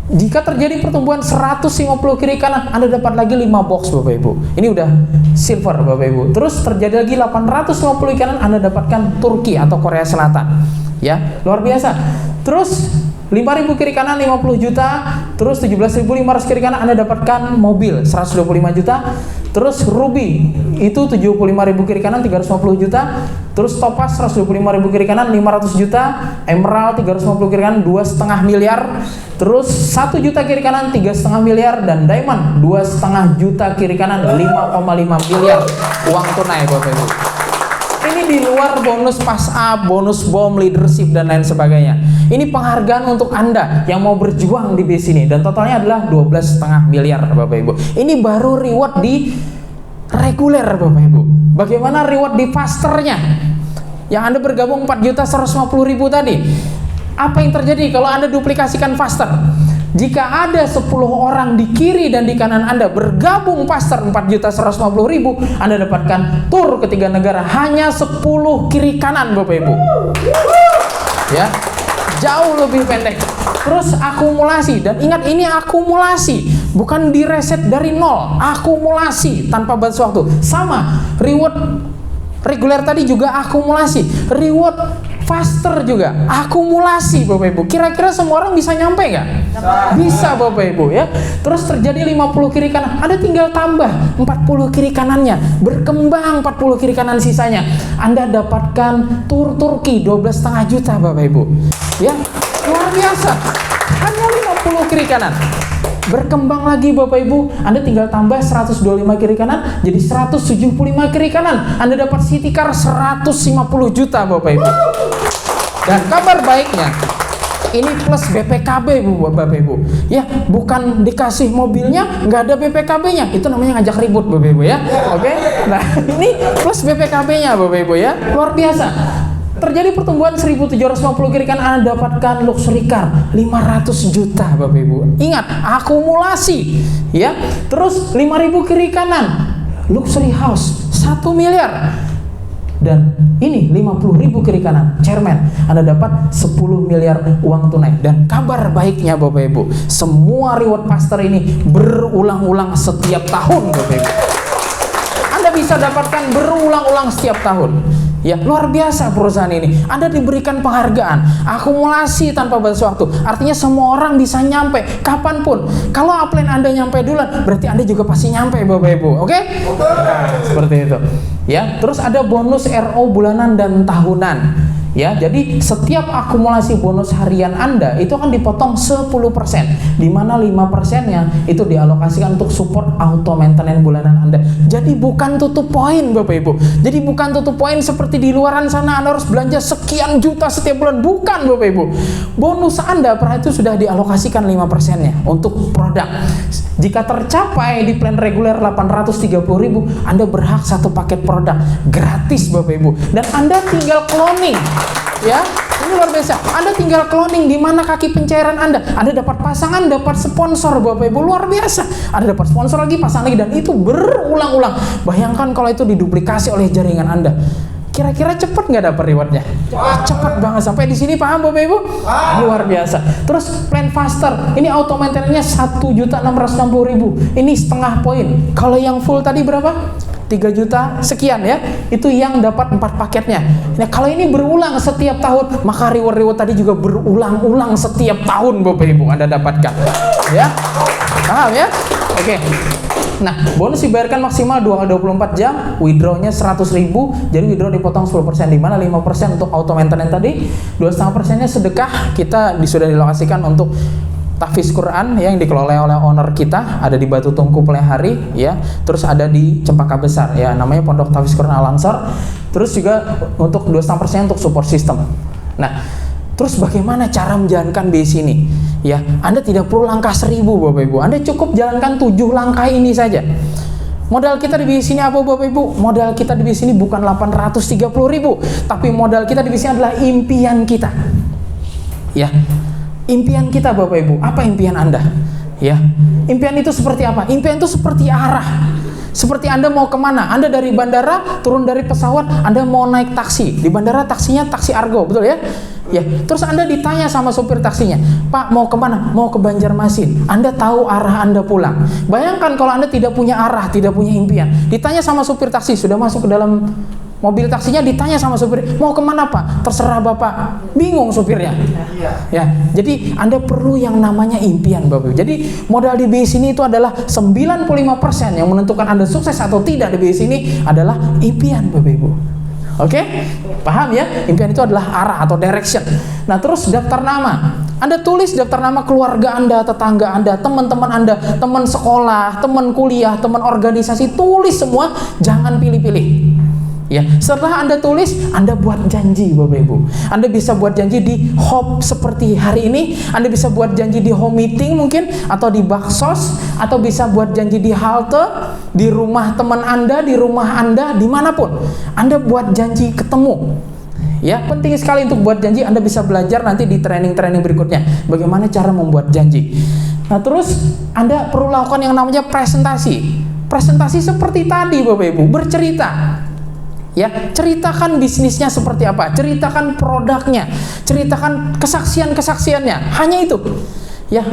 jika terjadi pertumbuhan 150 kiri kanan, Anda dapat lagi 5 box Bapak Ibu. Ini udah silver Bapak Ibu. Terus terjadi lagi 850 kiri kanan, Anda dapatkan Turki atau Korea Selatan. Ya, luar biasa. Terus 5.000 kiri kanan 50 juta, terus 17.500 kiri kanan Anda dapatkan mobil 125 juta, terus Ruby itu 75.000 kiri kanan 350 juta, terus Topaz 125.000 kiri kanan 500 juta, Emerald 350 kiri kanan 2,5 miliar, terus 1 juta kiri kanan 3,5 miliar, dan Diamond 2,5 juta kiri kanan 5,5 miliar uang tunai Bapak Ibu. Ini di luar bonus pass up, bonus bom, leadership dan lain sebagainya. Ini penghargaan untuk Anda yang mau berjuang di base ini, dan totalnya adalah 12,5 miliar Bapak Ibu. Ini baru reward di reguler Bapak Ibu. Bagaimana reward di fasternya? Yang Anda bergabung 4.150.000 tadi. Apa yang terjadi kalau Anda duplikasikan faster? Jika ada 10 orang di kiri dan di kanan Anda bergabung faster 4.150.000, Anda dapatkan tur ke 3 negara hanya 10 kiri kanan Bapak Ibu. Ya, jauh lebih pendek. Terus akumulasi, dan ingat ini akumulasi, bukan direset dari nol, akumulasi tanpa batas waktu. Sama, reward reguler tadi juga akumulasi, reward faster juga akumulasi Bapak Ibu. Kira-kira semua orang bisa nyampe nggak? Bisa Bapak Ibu ya. Terus terjadi 50 kiri kanan, Anda tinggal tambah 40 kiri kanannya, berkembang 40 kiri kanan sisanya. Anda dapatkan tur Turki 12,5 juta Bapak Ibu. Ya, luar biasa. Hanya 50 kiri kanan. Berkembang lagi Bapak Ibu, Anda tinggal tambah 125 kiri kanan jadi 175 kiri kanan. Anda dapat city car 150 juta Bapak Ibu. Dan kabar baiknya, ini plus BPKB Bapak Ibu. Ya, bukan dikasih mobilnya nggak ada BPKB-nya. Itu namanya ngajak ribut Bapak Ibu ya. Oke. Nah, ini plus BPKB-nya Bapak Ibu ya. Luar biasa. Terjadi pertumbuhan 1.750 kiri kanan, Anda dapatkan luxury car 500 juta Bapak Ibu. Ingat, akumulasi ya. Terus 5.000 kiri kanan, luxury house 1 miliar. Dan ini 50.000 kiri kanan, chairman, Anda dapat 10 miliar uang tunai. Dan kabar baiknya Bapak Ibu, semua reward master ini berulang-ulang setiap tahun Bapak Ibu. Anda bisa dapatkan berulang-ulang setiap tahun. Ya, luar biasa perusahaan ini. Anda diberikan penghargaan, akumulasi tanpa batas waktu. Artinya semua orang bisa nyampe kapanpun. Kalau upline Anda nyampe duluan, berarti Anda juga pasti nyampe Bapak Ibu. Oke? Nah, seperti itu. Ya, terus ada bonus RO bulanan dan tahunan. Ya, jadi setiap akumulasi bonus harian Anda itu akan dipotong 10%, di mana 5%-nya itu dialokasikan untuk support auto maintenance bulanan Anda. Jadi bukan tutup poin Bapak Ibu. Jadi bukan tutup poin seperti di luaran sana Anda harus belanja sekian juta setiap bulan. Bukan Bapak Ibu. Bonus Anda per itu sudah dialokasikan 5%-nya untuk produk. Jika tercapai di plan reguler 830.000, Anda berhak satu paket produk gratis Bapak Ibu. Dan Anda tinggal cloning Ya, ini luar biasa. Anda tinggal cloning di mana kaki pencairan Anda. Anda dapat pasangan, dapat sponsor, Bapak Ibu, luar biasa. Anda dapat sponsor lagi, pasangan lagi, dan itu berulang-ulang. Bayangkan kalau itu diduplikasi oleh jaringan Anda. Kira-kira cepat nggak dapat rewardnya? Cepat banget. Sampai di sini paham Bapak Ibu? Luar biasa. Terus plan faster, ini auto maintenance-nya 1.660.000. Ini setengah poin. Kalau yang full tadi berapa? 3 juta sekian ya. Itu yang dapat 4 paketnya. Nah, kalau ini berulang setiap tahun, maka reward tadi juga berulang-ulang setiap tahun Bapak Ibu Anda dapatkan. Ya. Paham ya? Oke. Nah, bonus dibayarkan maksimal 24 jam, withdraw-nya 100.000, jadi withdraw dipotong 10%, di mana 5% untuk auto maintenance tadi, 2,5%-nya sedekah, kita sudah dilokasikan untuk tahfiz Quran yang dikelola oleh owner kita, ada di Batu Tungku Pelehari ya, terus ada di Cempaka Besar ya, namanya Pondok Tahfiz Quran Al-Ansor. Terus juga untuk 2,5% untuk support system. Nah, terus bagaimana cara menjalankan BIS ini? Ya, Anda tidak perlu langkah 1000 Bapak Ibu. Anda cukup jalankan 7 langkah ini saja. Modal kita di BIS ini apa Bapak Ibu? Modal kita di BIS ini bukan 830.000, tapi modal kita di BIS ini adalah impian kita. Ya. Impian kita Bapak Ibu. Apa impian Anda? Ya. Impian itu seperti apa? Impian itu seperti arah. Seperti Anda mau kemana? Anda dari bandara, turun dari pesawat, Anda mau naik taksi. Di bandara taksinya taksi Argo, betul ya? Ya, terus Anda ditanya sama supir taksinya, Pak mau kemana? Mau ke Banjarmasin. Anda tahu arah Anda pulang. Bayangkan kalau Anda tidak punya arah, tidak punya impian. Ditanya sama supir taksi, sudah masuk ke dalam mobil taksinya, ditanya sama supir, mau kemana Pak? Terserah Bapak. Bingung supirnya. Ya, jadi Anda perlu yang namanya impian Bapak. Jadi modal di BIS ini itu adalah 95% yang menentukan Anda sukses atau tidak di BIS ini adalah impian Bapak Ibu. Oke? Paham ya? Impian itu adalah arah atau direction. Nah, terus daftar nama. Anda tulis daftar nama keluarga Anda, tetangga Anda, teman-teman Anda, teman sekolah, teman kuliah, teman organisasi, tulis semua, jangan pilih-pilih. Ya, setelah Anda tulis, Anda buat janji Bapak Ibu. Anda bisa buat janji di hop seperti hari ini, Anda bisa buat janji di home meeting mungkin, atau di baksos, atau bisa buat janji di halte, di rumah teman Anda, di rumah Anda, dimanapun. Anda buat janji ketemu. Ya, penting sekali untuk buat janji. Anda bisa belajar nanti di training-training berikutnya bagaimana cara membuat janji. Nah, terus Anda perlu lakukan yang namanya presentasi. Presentasi seperti tadi Bapak Ibu, bercerita. Ya, ceritakan bisnisnya seperti apa, ceritakan produknya, ceritakan kesaksian-kesaksiannya. Hanya itu. Ya,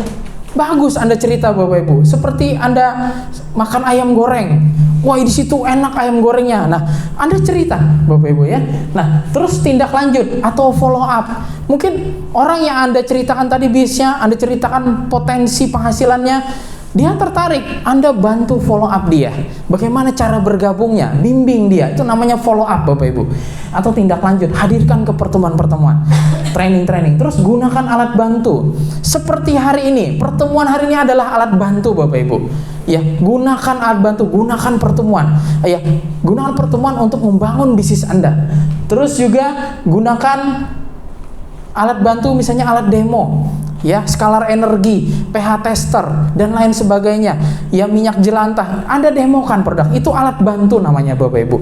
bagus Anda cerita Bapak Ibu. Seperti Anda makan ayam goreng. Wah, di situ enak ayam gorengnya. Nah, Anda cerita Bapak Ibu ya. Nah, terus tindak lanjut atau follow up. Mungkin orang yang Anda ceritakan tadi bisnisnya, Anda ceritakan potensi penghasilannya, dia tertarik, Anda bantu follow up dia. Bagaimana cara bergabungnya, bimbing dia. Itu namanya follow up Bapak Ibu. Atau tindak lanjut, hadirkan ke pertemuan-pertemuan, training-training. Terus gunakan alat bantu. Seperti hari ini, pertemuan hari ini adalah alat bantu Bapak Ibu. Ya, gunakan alat bantu, gunakan pertemuan. Ya, gunakan pertemuan untuk membangun bisnis Anda. Terus juga gunakan alat bantu, misalnya alat demo. Ya, skalar energi, pH tester, dan lain sebagainya. Ya, minyak jelantah, Anda demokan produk. Itu alat bantu namanya Bapak Ibu.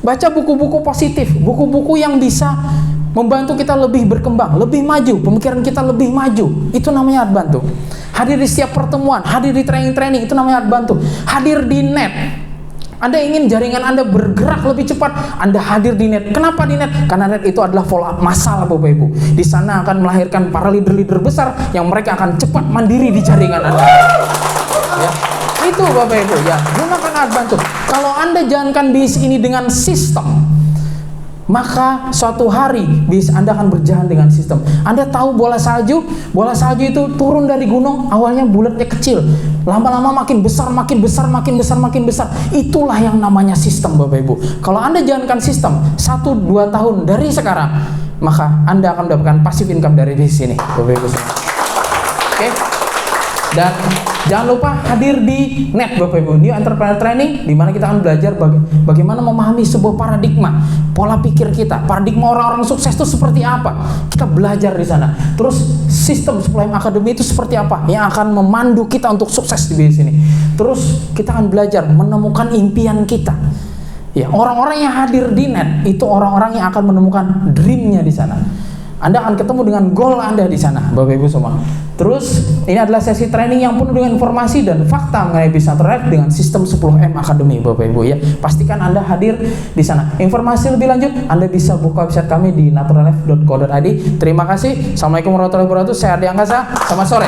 Baca buku-buku positif, buku-buku yang bisa membantu kita lebih berkembang, lebih maju, pemikiran kita lebih maju. Itu namanya alat bantu. Hadir di setiap pertemuan, hadir di training-training, itu namanya alat bantu. Hadir di net. Anda ingin jaringan Anda bergerak lebih cepat, Anda hadir di net. Kenapa di net? Karena net itu adalah follow up massal Bapak Ibu. Di sana akan melahirkan para leader-leader besar yang mereka akan cepat mandiri di jaringan Anda. Ya, itu Bapak Ibu ya. Gunakan alat bantu. Kalau Anda jalankan bisnis ini dengan sistem, maka suatu hari bisnis Anda akan berjalan dengan sistem. Anda tahu bola salju itu turun dari gunung, awalnya bulatnya kecil, lama-lama makin besar, makin besar, makin besar, makin besar. Itulah yang namanya sistem Bapak Ibu. Kalau Anda jalankan sistem 1-2 tahun dari sekarang, maka Anda akan mendapatkan passive income dari bisnis ini Bapak Ibu semua. Oke? Dan jangan lupa hadir di net Bapak Ibu, New Entrepreneur Training, di mana kita akan belajar bagaimana memahami sebuah paradigma, pola pikir kita, paradigma orang-orang sukses itu seperti apa. Kita belajar di sana. Terus sistem Sublime Academy itu seperti apa yang akan memandu kita untuk sukses di bisnis ini. Terus kita akan belajar menemukan impian kita. Ya, orang-orang yang hadir di net itu orang-orang yang akan menemukan dreamnya di sana. Anda akan ketemu dengan goal Anda di sana, Bapak Ibu semua. Terus, ini adalah sesi training yang penuh dengan informasi dan fakta mengenai Business Natural Life dengan sistem 10M Academy, Bapak Ibu ya. Pastikan Anda hadir di sana. Informasi lebih lanjut, Anda bisa buka website kami di naturallife.co.id. Terima kasih. Assalamualaikum warahmatullahi wabarakatuh. Saya Ardi Angkasa. Selamat sore.